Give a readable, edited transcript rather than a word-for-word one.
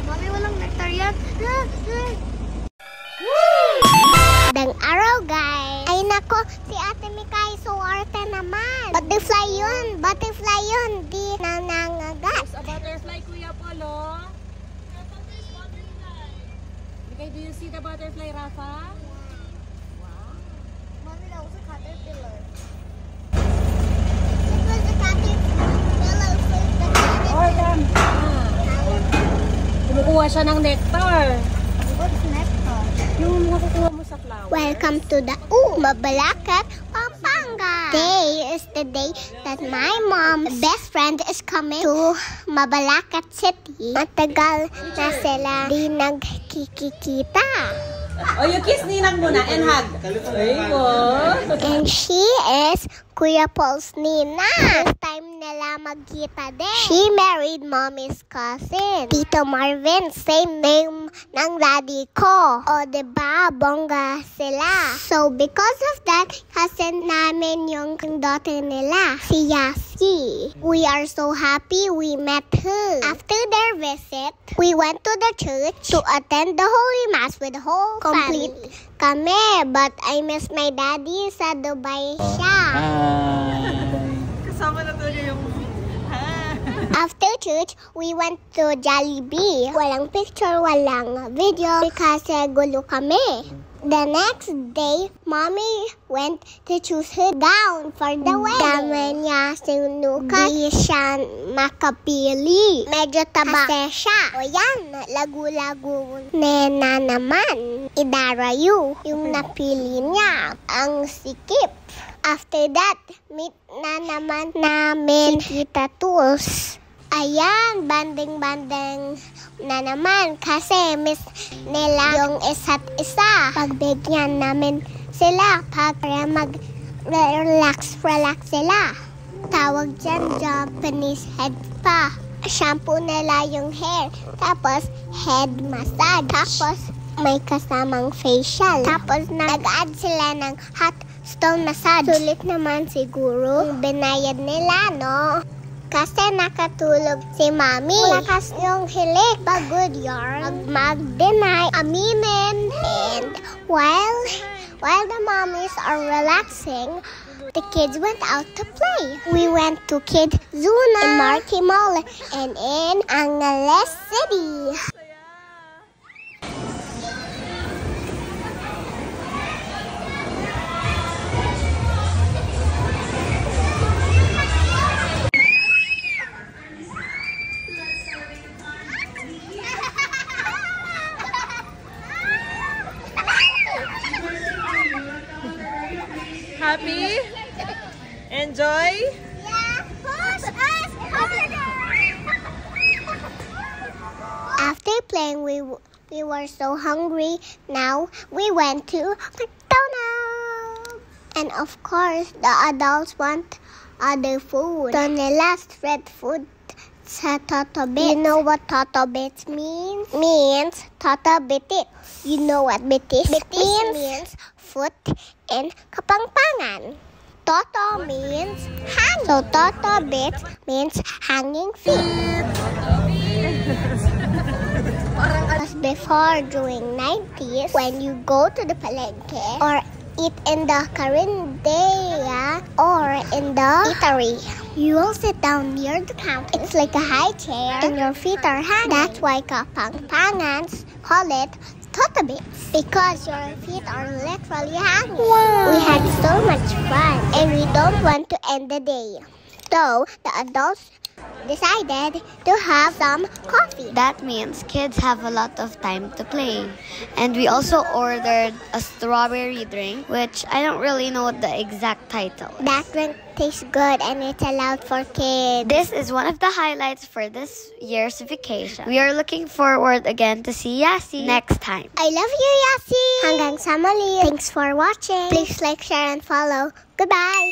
Mami, walang nectar yan. Magandang araw, guys. Ay, nako, si Ate Mikay suwarte naman. Butterfly yun. Butterfly yun. Di nangangagat. It's a butterfly, Kuya Polo. Okay, do you see the butterfly, Rafa? Mami, that was a caterpillar. It was a caterpillar first. Kumukuha siya ng nectar. What's nectar? Yung makukuha mo sa flower. Welcome to the Mabalacat, Pampanga. Today is the day that my mom's best friend is coming to Mabalacat City. Matagal na sila di nagkikita. Oh, you kiss Ninang muna and hug. Ay, what? And she is Kuya Paul's Nina. First time nila magkita din. She married mommy's cousin. Tito Marvin, same name ng daddy ko. O, diba? Bongga sila. So, because of that, cousin namin yung daughter nila, si Yasi. We are so happy we met her. After their visit, we went to the church to attend the Holy Mass with the whole complete kami. But I miss my daddy sa Dubai siya. Kasama na talaga yung... After church, we went to Jollibee. Walang picture, walang video kasi gulo kami. The next day, Mommy went to choose her gown for the wedding. Dami niya sinukat. Di siya makapili. Medyo taba kasi siya. O yan, lagu-lagu na naman. Idarayu. Yung napili niya, ang sikip. After that, meet na naman namin si Tita Tools. Ayan, banding-banding na naman kasi miss nila yung isa't isa. Pagbigyan namin sila para mag-relax sila. Tawag dyan Japanese head spa. Shampoo nila yung hair. Tapos head massage. Tapos may kasamang facial. Tapos nag-add sila ng hot stone massage. Sulit naman siguro yung binayad nila, no? Kasi nakatulog si Mami. Malakas yung hilik. Pagod yarn. Mag-deny. Aminin. And while the mommies are relaxing, the kids went out to play. We went to Kids Zuna in Marquee Mall and in Angeles City. Happy? Enjoy? Yeah, push us After playing, we were so hungry. Now we went to McDonald's. And of course, the adults want other food. So nila street food sa Toto Bits. You know what Toto Bits means? Means Toto Bitit. You know what Bitis means foot in Kapampangan. Toto means hang. So Toto Bits means hanging feet. Because before, during 90s, when you go to the palengke or eat in the Carinderia or in the eatery, you will sit down near the counter. It's like a high chair and your feet are hanging. That's why Kapangpangans call it Toto Bits, because your feet are literally hanging. Wow. We had so much fun and we don't want to end the day. So the adults decided to have some coffee. That means kids have a lot of time to play. And we also ordered a strawberry drink, which I don't really know the exact title. That drink tastes good and it's allowed for kids. This is one of the highlights for this year's vacation. We are looking forward again to see Yasi next time. I love you, Yasi! Hanggang sa muli. Thanks for watching. Please like, share, and follow. Goodbye!